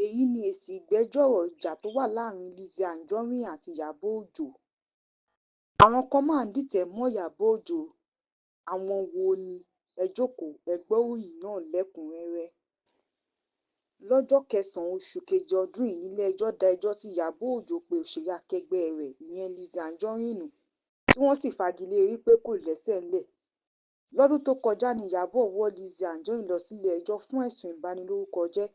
èyí ni èsì ìgbẹ́jọ́ ọ̀rọ̀ ìjà tó wà láàrin Lizzy Anjorin àti Ìyábọ̀ Òjó. Àwọn kan máa ń dìtẹ̀ mọ́ Ìyábọ̀ Òjó, àwọn wo ni? Ẹ jókòó ẹ gbọ́ ìròyìn náà lẹ́kùnrẹ́rẹ́. Lọ́jọ́ 9 oṣù kejì ọdún yìí nílé-ẹjọ́ dá ẹjọ́ tí Ìyábọ̀ Òjó pe òṣèré akẹgbẹ́ rẹ̀ ìyẹn Lizzy Anjorin nù, tí wọ́n sì fagilé wípé kò lẹ́sẹ̀ ńlẹ̀. Lọ́dún tó kọjá ni Ìyábọ̀ wọ́ Lizzy Anjorin lọ sílé ẹjọ́ fún ẹ̀sùn ìbanilórúkọjẹ́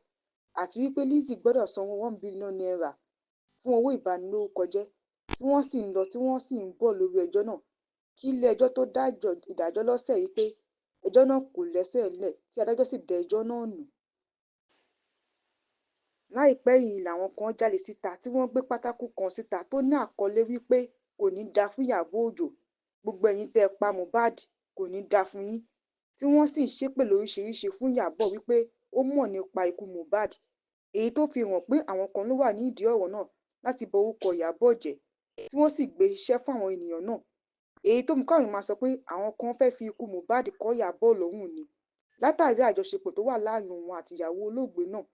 àti wípé Lizzy gbọ́dọ̀ sanwó $1 billion fún owó ìbanilórúkọjẹ́, tí wọ́n sì ń bọ̀ lórí ẹjọ́ náà kí ilé-ẹjọ́ tó dá ìdájọ́ lọ́sẹ̀ wípé ẹjọ́ náà kò lẹ́sẹ̀ ńlẹ̀, tí adájọ́ sì dá ẹjọ́ náà nù. Láìpẹ́ yìí làwọn kan jáde síta tí wọ́n gbé pátákó kan síta tó ní àkọlé wípé kò ní dáa fún Ìyábọ̀ Òjó, gbogbo ẹ̀yin tẹ́ ẹ pa Mohbad kò ní dáa fún yín, tí wọ́n sì ń ṣépè lóríṣiríṣi fún Ìyábọ̀ wípé ó mọ̀ nípa ikú Mohbad, èyí tó fi hàn pé àwọn kan ló wà nídìí ọ̀rọ̀ náà láti bo orúkọ Ìyábọ̀ jẹ́, tí wọ́n sì gbé iṣẹ́ fún àwọn ènìyàn náà, èyí tó mú káwọn èèyàn máa sọ pé àwọn kan fẹ́ fi ikú Mohbad kọ́ Ìyábọ̀ lọ́rùn ni látàrí àjọṣepọ̀ tó wà láàrin òun àti ìyàwó olóògbé náà.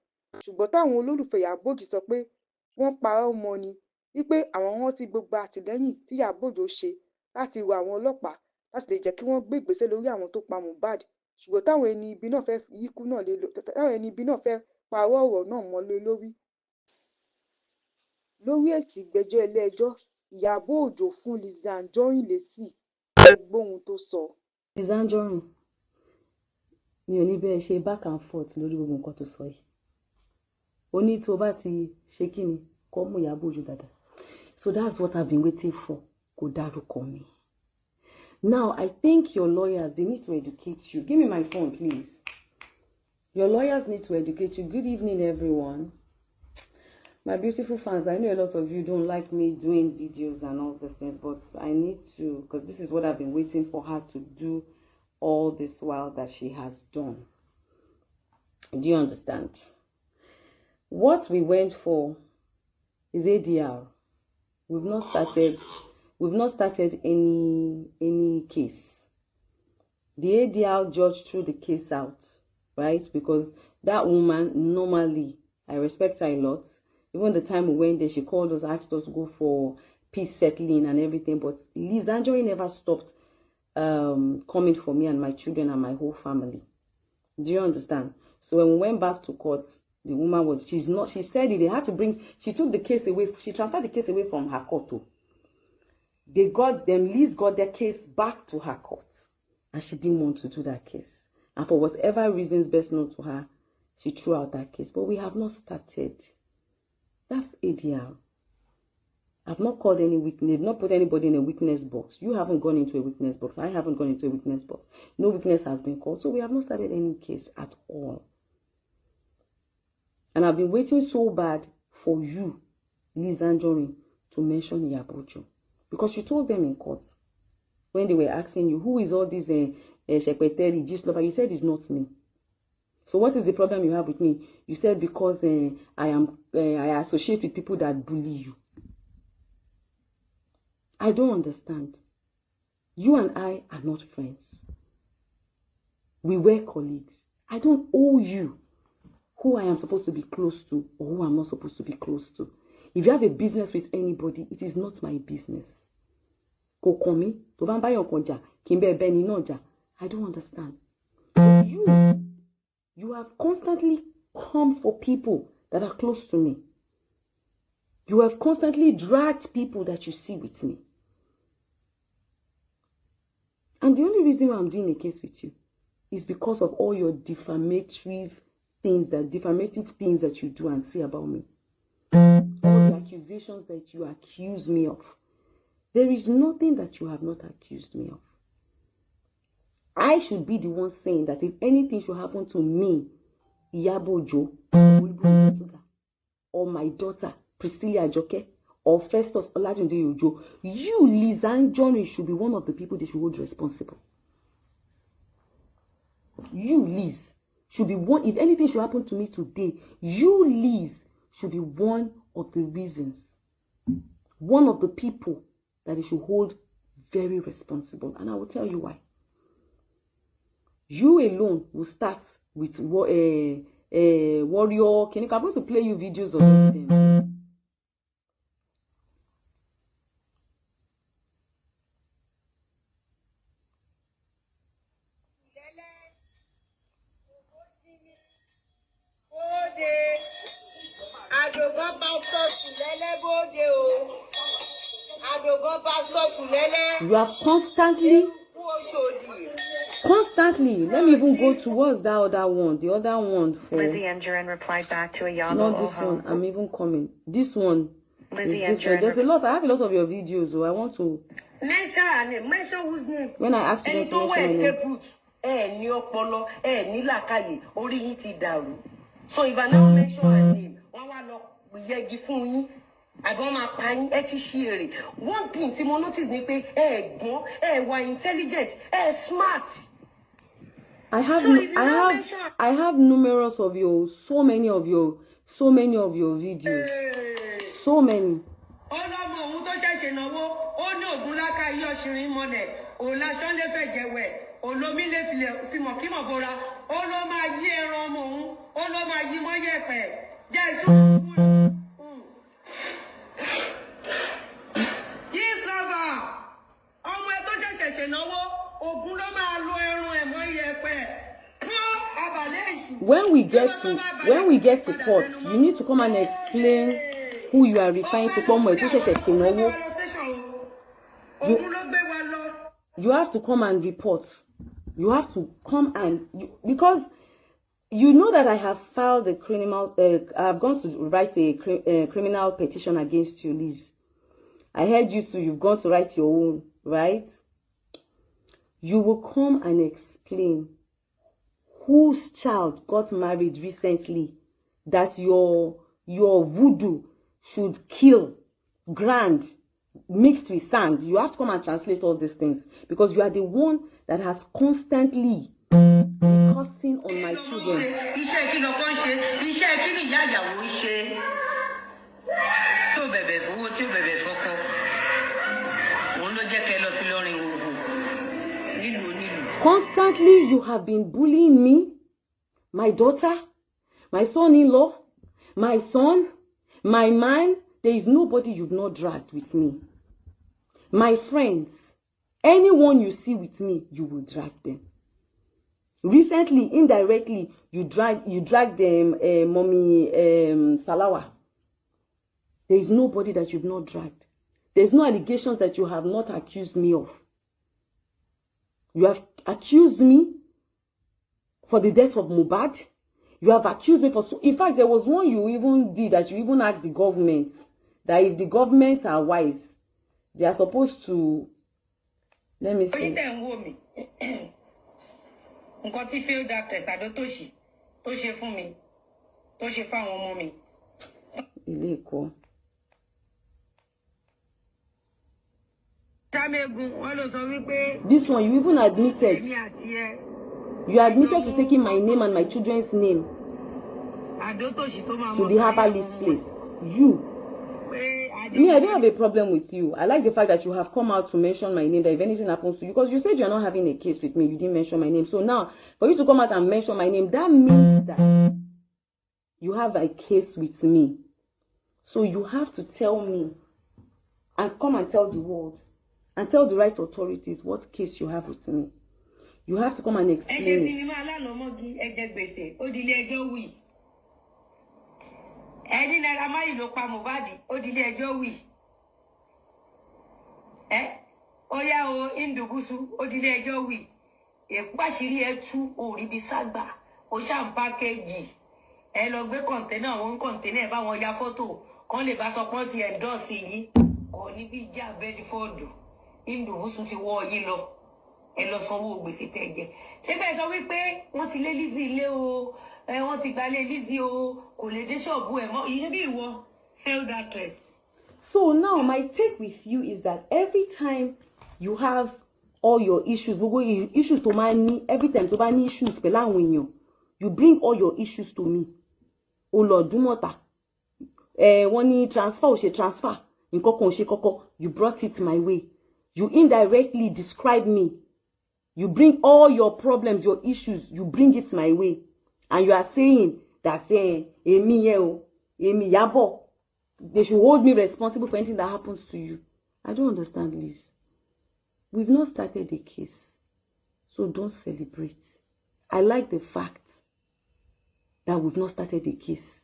Ṣùgbọ́n táwọn olólùfẹ́ Ìyábọ̀ Òjó sọ pé wọ́n parọ́ mọ́ ni wípé àwọn rántí gbogbo àtìlẹ́yìn tí Ìyábọ̀ Òjó ṣe láti rọ àwọn ọlọ́pàá láti lè jẹ́ kí wọ́n gbé ìgbésẹ̀ lórí àwọn tó pa Mohbad, ṣùgbọ́n táwọn ẹni ibi náà fẹ́ parọ́ ọ̀rọ̀ náà mọ́ lé lórí. Lórí èsì ìgbẹ́jọ́ ilé-ẹjọ́, Ìyábọ̀ Òjó fún Lizzy Anjorin lésì, ẹ gbọ́ ohun tó sọ. Lizzy Anjorin, mi ò ní bẹ́ẹ̀ ṣe back and forth lórí gbogbo nǹkan tó sọ yìí. Ó ní tó bá ti ṣe kí ni kó mú Ìyábọ̀ Òjó dáadáa. So that's what I've been waiting for. Kò dárúkọ mi. Now I think your lawyers, they need to educate you. Give me my phone, please. Your lawyers need to educate you. Good evening, everyone. My beautiful fans, I know a lot of you don't like me doing videos and all these things, but I need to, because this is what I've been waiting for her to do all this while that she has done. Do you understand? What we went for is ADR. We've not started any case. The ADR judge threw the case out, right? Because that woman, normally, I respect her a lot. Even the time we went there, she called us, asked us to go for peace settling and everything. But Lizzy Anjorin never stopped coming for me and my children and my whole family. Do you understand? So when we went back to court, the woman was, she said it, they had to bring, she took the case away, she transferred the case away from her court too. Liz got their case back to her court. And she didn't want to do that case. And for whatever reasons best known to her, she threw out that case. But we have not started. That's ADR. I've not called any witness, not put anybody in a witness box. You haven't gone into a witness box. I haven't gone into a witness box. No witness has been called. So we have not started any case at all. And I've been waiting so bad for you, Lizzy Anjorin, to mention Ìyábọ̀ Òjó. Because you told them in court, when they were asking you, who is all this Shepeteri, gist lover? You said it's not me. So what is the problem you have with me? You said because I associate with people that bully you. I don't understand. You and I are not friends. We were colleagues. I don't owe you who I am supposed to be close to or who I'm not supposed to be close to. If you have a business with anybody, it is not my business. I don't understand. But you have constantly come for people that are close to me. You have constantly dragged people that you see with me. And the only reason why I'm doing a case with you is because of all your defamatory things that you do and say about me. All the accusations that you accuse me of. There is nothing that you have not accused me of. I should be the one saying that if anything should happen to me, Ìyábọ̀ Òjó, or my daughter, Priscilla Ajoke, or Festus Olatunde Ojo, you, Lizzy Anjorin, should be one of the people they should hold responsible. You, Liz, should be one, if anything should happen to me today, you, Liz, should be one of the reasons, one of the people that they should hold very responsible. And I will tell you why. You alone will start with warrior. I'm going to play you videos of them. You are constantly. Let me even go towards that other one. The other one for Lizzie Engerin replied back to IYABO. Not this one. I'm even coming. This one. Lizzie Engerin. There's a lot. I have a lot of your videos, so I want to mention whose name. When I ask you to mention so if I now mention her name, one thing Simon notice ni pe were intelligent, smart. I have numerous of your so many of your videos. So many. When we get to court, you need to come and explain who you are referring to. You have to come and report. You have to come and because you know that I have filed a criminal. I've gone to write a criminal petition against you, Liz. I heard you too. You've gone to write your own, right? You will come and explain whose child got married recently that your voodoo should kill, grand, mixed with sand. You have to come and translate all these things because you are the one that has constantly been cursing on my children. Constantly, you have been bullying me, my daughter, my son-in-law, my son, my man. There is nobody you've not dragged with me. My friends, anyone you see with me, you will drag them. Recently, indirectly, you dragged them, Mommy Salawa. There is nobody that you've not dragged. There is no allegations that you have not accused me of. You have accused me for the death of Mohbad. You have accused me for... In fact, there was one you even did that you even asked the government that if the government are wise, they are supposed to... Let me see. This one, you even admitted. You admitted to taking my name and my children's name to the herbalist place. You. Me, I don't have a problem with you. I like the fact that you have come out to mention my name, that if anything happens to you, because you said you're not having a case with me, you didn't mention my name. So now, for you to come out and mention my name, that means that you have a case with me. So you have to tell me and come and tell the world and tell the right authorities what case you have with me. You have to come and explain it. So now my take with you is that every time you have all your issues, issues to money, every time to buy issues, you bring all your issues to me. Oh Lord, do mota. When you transfer, you brought it my way. You indirectly describe me. You bring all your problems, your issues, you bring it my way. And you are saying that IYABO, they should hold me responsible for anything that happens to you. I don't understand, Liz. We've not started a case, so don't celebrate. I like the fact that we've not started a case.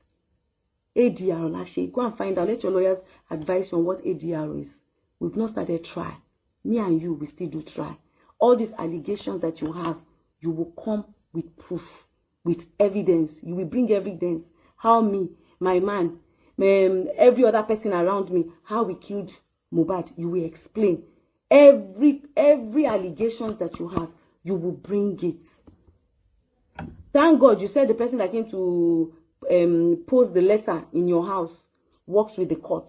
ADR, Lashe, go and find out. Let your lawyers advise you on what ADR is. We've not started trial. Me and you, we still do try. All these allegations that you have, you will come with proof, with evidence. You will bring evidence. How me, my man, every other person around me, how we killed Mohbad. You will explain. Every allegations that you have, you will bring it. Thank God you said the person that came to post the letter in your house works with the court,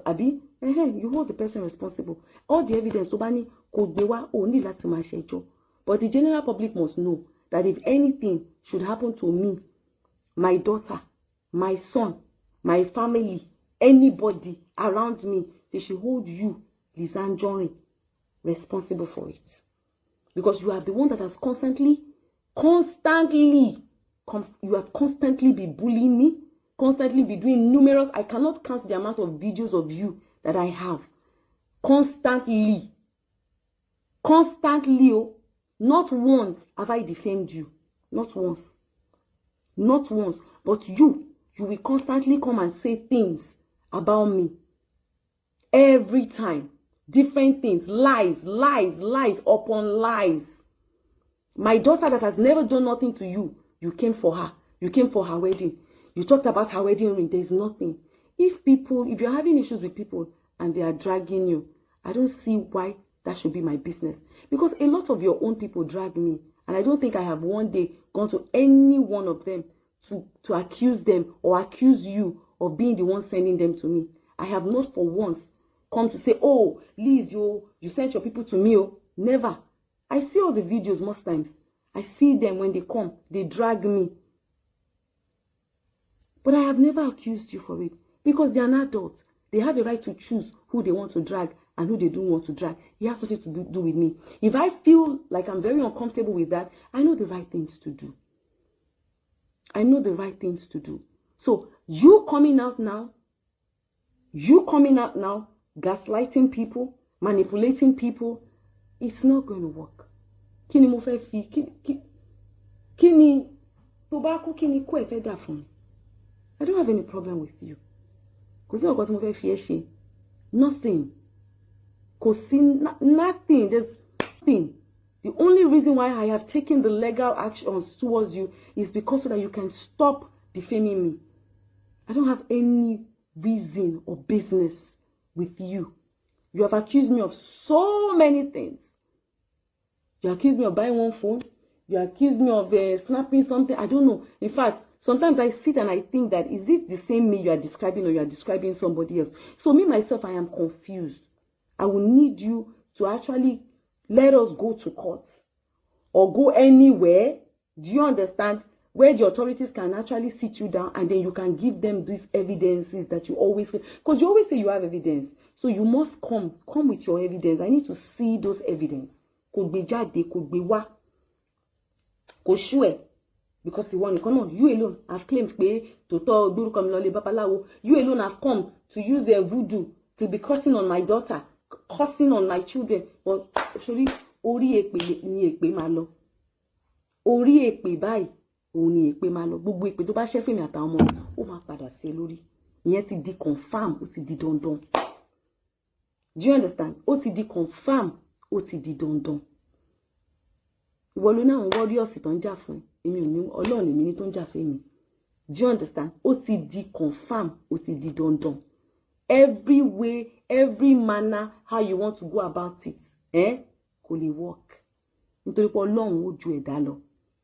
Abi. You hold the person responsible. All the evidence, but the general public must know that if anything should happen to me, my daughter, my son, my family, anybody around me, they should hold you, Liz Anjorin, responsible for it. Because you are the one that has constantly be bullying me, constantly be doing numerous. I cannot count the amount of videos of you that I have. Constantly, oh, not once have I defamed you. Not once. Not once. But you will constantly come and say things about me. Every time. Different things. Lies upon lies. My daughter that has never done nothing to you, you came for her. You came for her wedding. You talked about her wedding ring. There's nothing. If you're having issues with people and they are dragging you, I don't see why that should be my business. Because a lot of your own people drag me. And I don't think I have one day gone to any one of them to accuse them or accuse you of being the one sending them to me. I have not for once come to say, oh, Liz, you sent your people to me. Oh, never. I see all the videos most times. I see them when they come. They drag me. But I have never accused you for it. Because they are an adult. They have the right to choose who they want to drag and who they don't want to drag. It has nothing to do with me. If I feel like I'm very uncomfortable with that, I know the right things to do. I know the right things to do. So, you coming out now, gaslighting people, manipulating people, it's not going to work. Kini mo fẹ́ fi, kini tobacco kini ko e fẹ́ dà fún mi. I don't have any problem with you. Kò sí nǹkan tí mo fẹ́ fi ẹ́ ṣe. Nothing. Nothing. There's nothing. The only reason why I have taken the legal actions towards you is because so that you can stop defaming me. I don't have any reason or business with you. You have accused me of so many things. You accused me of buying one phone. You accused me of snapping something. I don't know. In fact, sometimes I sit and I think that, is it the same me you are describing or you are describing somebody else? So me, myself, I am confused. I will need you to actually let us go to court or go anywhere. Do you understand? Where the authorities can actually sit you down and then you can give them these evidences that you always say. Because you always say you have evidence. So you must come with your evidence. I need to see those evidence. Could be jade, could be wa. Could sure. Because you alone have claimed you alone have come to use their voodoo to be cursing on my daughter, cursing on my children. But actually, ori epe ni epe ma lo. Ori epe báyìí, òun ni epe ma lo. Gbogbo epe tó bá ṣe fèmí àtàwọn ọmọ, ó máa padà sí lórí. Ìyẹn ti di confirm, ó ti di dandan. Do you understand? Ó ti di confirm, ó ti di dandan. Ìwọ ló náà warriors tó ń jà fún. Èmi ò ní Ọlọ́run èmi ni tó ń jà fún mi. Do you understand? Ó ti di confirm, ó ti di dandan. Every way, every manner, how you want to go about it, kò lè work. Nítorí pé Ọlọ́run ó ju ẹ̀dá lọ.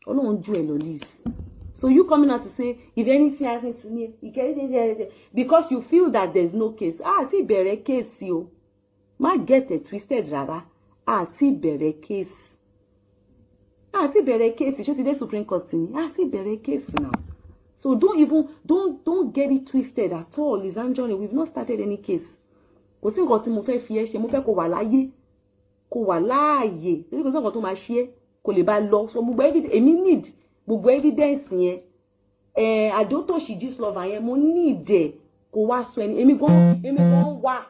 Ọlọ́run ju ẹ̀ lọ, Liz. So you coming out to say, if anything happens to me, you get it, because you feel that there's no case. Ti bẹ̀rẹ̀ case o. Má get it twisted rárá. Ti bẹ̀rẹ̀ case. Ti bẹ̀rẹ̀ case. Ṣó ti dé Supreme Court ni. Ti bẹ̀rẹ̀ case now. So don't get it twisted at all, Liz Anjorin. We've not started any case. Kò sí nǹkan tí mo fẹ́ fi ẹ́ ṣe. Mo fẹ́ kó wà láyé. Kó wà láàyè. Kò sí nǹkan tó máa ṣe é. Kò lè bá lọ. So gbogbo evidence, èmi need gbogbo evidence yẹn Adotoshi gist lover yẹn mo need ẹ kó wá sọ ẹni èmi gan wá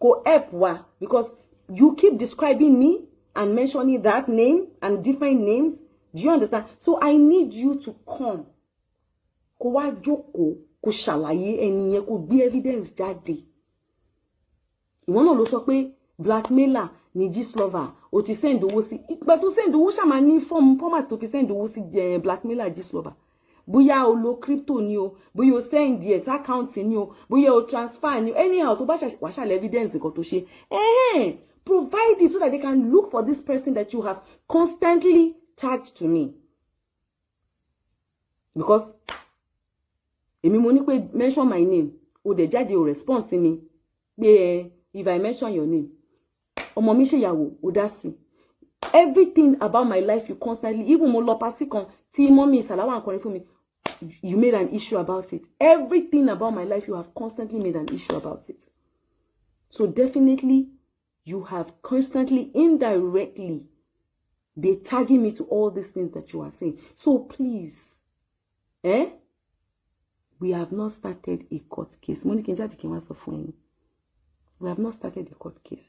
kó help wá because you keep describing me and mentioning that name and different names. Do you understand? So I need you to come. Kó wá jókòó kó ṣàlàyé ẹni yẹn kó gbé evidence jáde. Ìwọ náà ló sọ pé blackmailer ni gist lover o ti send owó sí ìgbà tó send owó ṣàmà ní format tó fi send owó sí blackmailer gist lover. Bóyá o lo crypto ni o, bóyá o send yes account ni o, bóyá o transfer ni o, anyhow tó bá wá ṣàlẹ̀ evidence nǹkan tó ṣe. Provide it so that they can look for this person that you have constantly tagged to me. Because èmi mo ní pé mention my name, o dẹ̀ jáde o response mi pé if I mention your name, ọmọ mi ṣèyàwó o dá sí. Everything about my life you constantly, even mo lọ party kan tí mommy Salawa nkọrin fún mi, you made an issue about it. Everything about my life you have constantly made an issue about it. So definitely you have constantly indirectly been tagging me to all these things that you are saying. So please, we have not started a court case. We have not started a court case.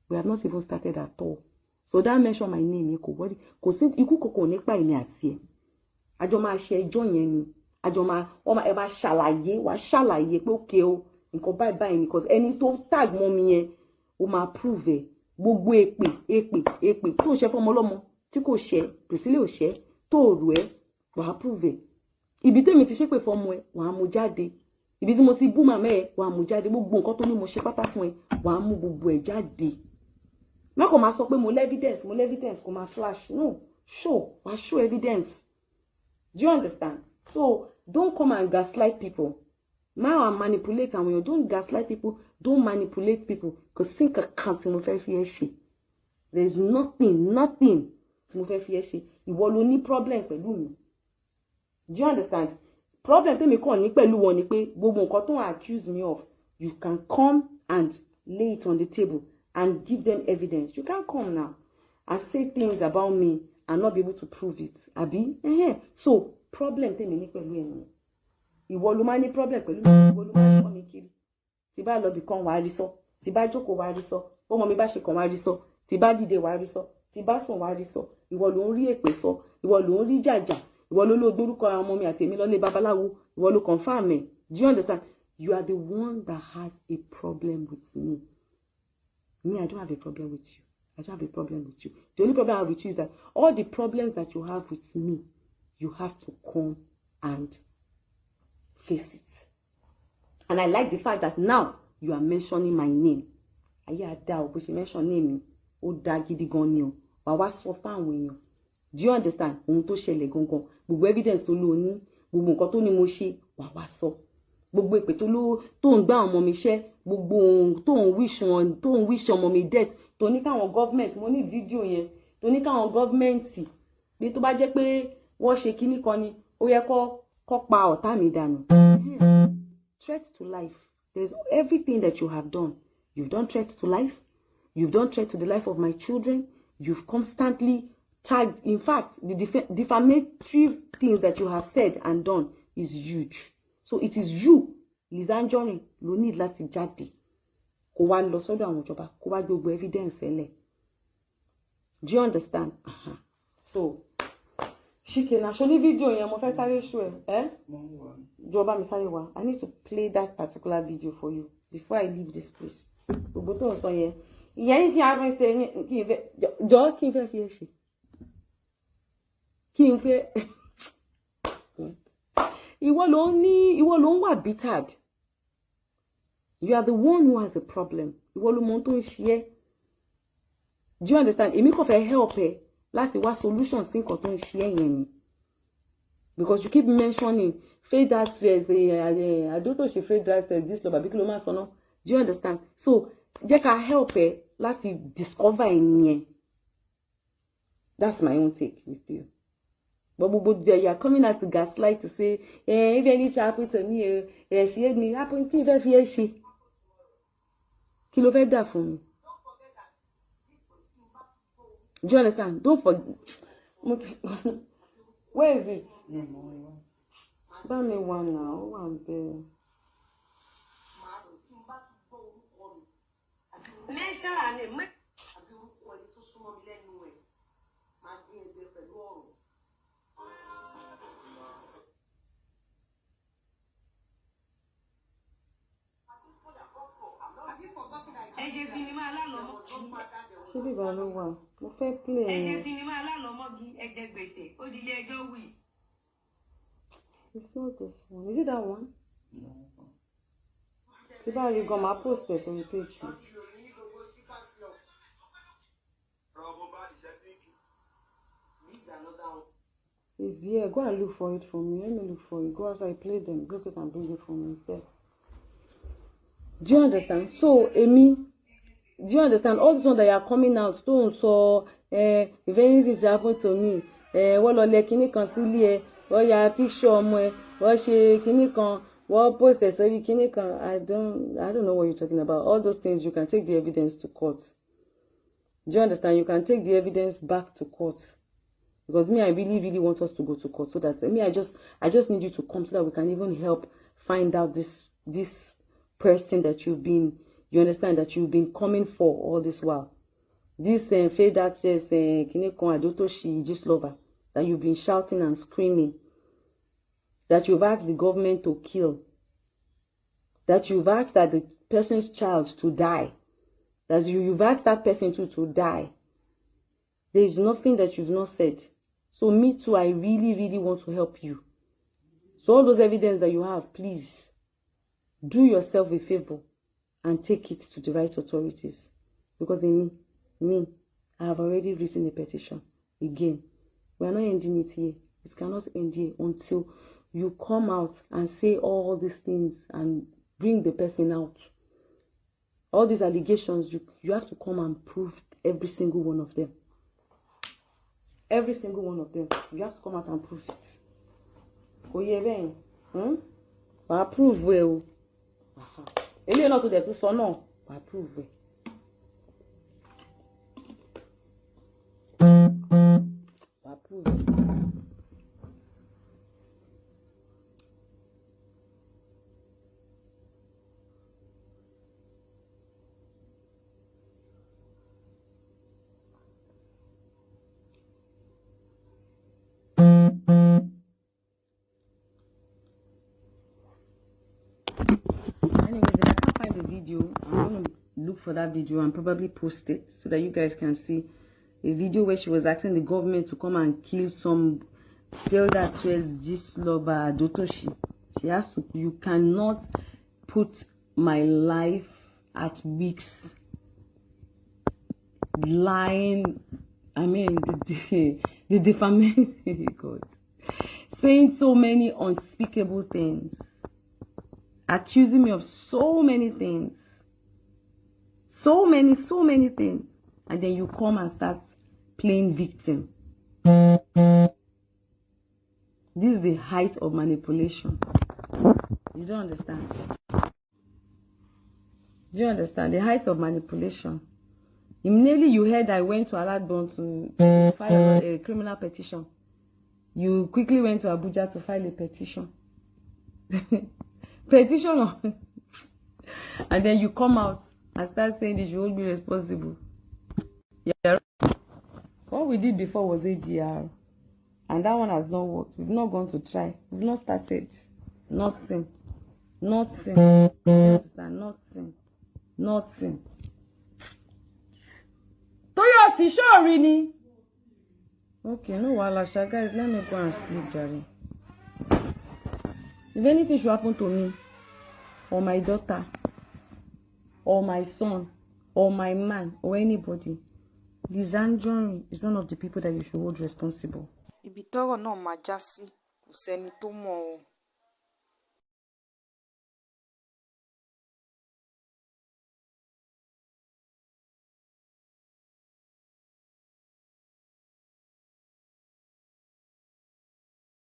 We have not even started at all. So that mention my name, kò sí ikú kòkò nípa èmi àti ẹ. Àjọ máa ṣe ẹjọ́ yẹn ni. Àjọ máa ẹ máa ṣàlàyé, wá ṣàlàyé pé okay o, nǹkan báyìí because ẹni tó tag mọ́ mi yẹn ó máa prove ẹ. Gbogbo èpè tó ṣe fọ́mọ lọ́mọ tí kò ṣe, Priscilla ò ṣe, tó rù ẹ, wàá prove ẹ. Ibi tèmi ti ṣépè fọ́mọ ẹ, wàá mú jáde. Ibi tí mo ti bú màmá ẹ, wàá mú jáde. Gbogbo nǹkan tó ní mo ṣe pátá fún ẹ, wàá mú gbogbo ẹ jáde. Má kò máa sọ pé mo evidence kò máa flash. No, wàá show evidence. Do you understand? So don't come and gaslight people. Má manipulate àwọn èèyàn. Don't gaslight people. Don't manipulate people. Because think account tí mo fẹ́ fi ẹ ṣe. There is nothing tí mo fẹ́ fi ẹ ṣe. Ìwọ ló ní problem pẹ̀lú mi. Do you understand? Problem tèmi kàn ní pẹ̀lú wọn ni pé gbogbo nǹkan tó accuse me of, you can come and lay it on the table and give them evidence. You can't come now and say things about me and not be able to prove it. Abi? So, problem tèmi ní pẹ̀lú ẹni. Ìwọ ló máa ní problem pẹ̀lú mi. Ìwọ ló máa ṣọ́ mi kiri. Tí bá lọ bìkan wàá rí sọ. Tí bá jókòó wàá rí sọ. Bọ́mọ mi bá ṣe kàn wàá rí sọ. Tí bá dìde wàá rí sọ. Tí bá sùn wàá rí sọ. Ìwọ ló ń rí èpè sọ. Ìwọ ló ń rí jàjà. Ìwọ ló gbórúkọ ọmọ mi àti èmi lọ lé babaláwo. Ìwọ ló confirm me. Do you understand? You are the one that has a problem with me. Me, I don't have a problem with you. I don't have a problem with you. The only problem I have with you is that all the problems that you have with me, you have to come and face it. And I like the fact that now you are mentioning my name. Ayada, but you mention name. O da gidi gan ni o. Wa wá sọ fún àwọn èèyàn. Do you understand? Ohun tó ṣẹlẹ̀ gangan. Gbogbo evidence tó lò ní, gbogbo nǹkan tó ní mo ṣe, wá wá sọ. Gbogbo èpè tó ń gbá ọmọ mi ṣẹ́, gbogbo tó ń wish ọmọ mi death, tó ní káwọn government, mo ní fídíò yẹn, tó ní káwọn government bí tó bá jẹ́ pé wọ́n ṣe kíní kan ni, ó yẹ kó pa ọ̀tá mi dànù. Threat to life. There's everything that you have done. You've done threat to life. You've done threat to the life of my children. You've constantly tagged. In fact, the defamatory things that you have said and done is huge. So it is you, Liz Anjorin, ló need láti jáde. Kó wá lọ sọ́dọ̀ àwọn ìjọba, kó wá gbogbo evidence ẹlẹ̀. Do you understand? So, Shike, na show the video yẹn mo fẹ́ sáré show ẹ. Jọba mi sáré wá. I need to play that particular video for you before I leave this place. Gbogbo tó ń sọ yẹn. Ìyẹn ní ti àwọn ẹsẹ̀ kí n fẹ́ jọ kí n fẹ́ fi ẹ ṣe. Kí n fẹ́ ìwọ ló ń wà bittered. You are the one who has a problem. Ìwọ ló mọ tó ń ṣe ẹ́. Do you understand? Èmi kò fẹ́ help ẹ láti wá solution sí nǹkan tó ń ṣe ẹ́ yẹn ni. Because you keep mentioning fake actress, Adotoshi fake actress, this love, àbí kí ló máa sọ náà. Do you understand? So, jẹ́ ká help ẹ láti discover ẹni yẹn. That's my own take with you. But you are coming out to gaslight to say, if anything happens to me, she had me happen to me, she. Kí ló fẹ́ dà fún mi. Do you understand? Don't forget. Where is it? Bá mi wà náà, ó wà ń bẹ̀rẹ̀. Mẹ́ṣáà ni mẹ́. Àbí orúkọ ẹni tó súnmọ́ mi lẹ́nu ẹ̀ máa gbé ẹgbẹ́ pẹ̀lú ọ̀rọ̀. Ẹ ṣe sinimá alálọ́ mọ́. Ṣé bíbá ló wà? Mo fẹ́ play Ẹ ṣe ẹ̀. sinimá alálọ́ mọ́gi ẹgbẹ́ gbèsè ó di ilé ẹjọ́ wì. It's not this one. Is it that one? Ṣé bá rí gan, máa post ẹ̀ sórí page mi. It's here. Go and look for it for me. Let me look for it. Go outside, play them. Look it and bring it for me instead. Do you understand? So, Amy, do you understand? All this one that you are coming out, don't so if anything happen to me, what lo le kini kan sílé ẹ, what ya picture ọmọ ẹ, what ṣe kini kan, what post ẹ sórí kini kan. I don't know what you're talking about. All those things, you can take the evidence to court. Do you understand? You can take the evidence back to court. Because me, I really want us to go to court so that me, I just need you to come so that we can even help find out this person that you understand, that you've been coming for all this while. This fade actress, Kinekon Adotoshi, just lover, that you've been shouting and screaming, that you've asked the government to kill, that you've asked that the person's child to die, that you've asked that person to die. There is nothing that you've not said. So me too, I really want to help you. So all those evidence that you have, please, do yourself a favor and take it to the right authorities. Because in me, I have already written a petition. Again, we are not ending it here. It cannot end here until you come out and say all these things and bring the person out. All these allegations, you have to come and prove every single one of them. Every single one of them. You have to come out and prove it. Oh yeah, I prove well. Eléyìí náà tó dẹ̀ tún sọ náà, I prove well. I prove it. I'm going to look for that video and probably post it so that you guys can see a video where she was asking the government to come and kill some failed actress, Gislova Adotoshi. She has to, you cannot put my life at risk. Lying, I mean, the defamation, God. Saying so many unspeakable things. Accusing me of so many things. So many things. And then you come and start playing victim. This is the height of manipulation. You don't understand. Do you understand? The height of manipulation. Immediately you heard I went to Aladbon to file a criminal petition. You quickly went to Abuja to file a petition. Petition. And then you come out and start saying that you won't be responsible. Yeah. What we did before was AGR. And that one has not worked. We've not gone to try. We've not started. Nothing. Nothing. You understand? Nothing. Nothing. Toyosi, sure, really? Okay, no wahala, guys. Let me go and sleep, Jerry. If anything should happen to me, or my daughter, or my son, or my man, or anybody, Lizzy Anjorin is one of the people that you should hold responsible. Ibi tọ́rọ̀ náà máa já sí, kò sẹ́ni tó mọ̀ o.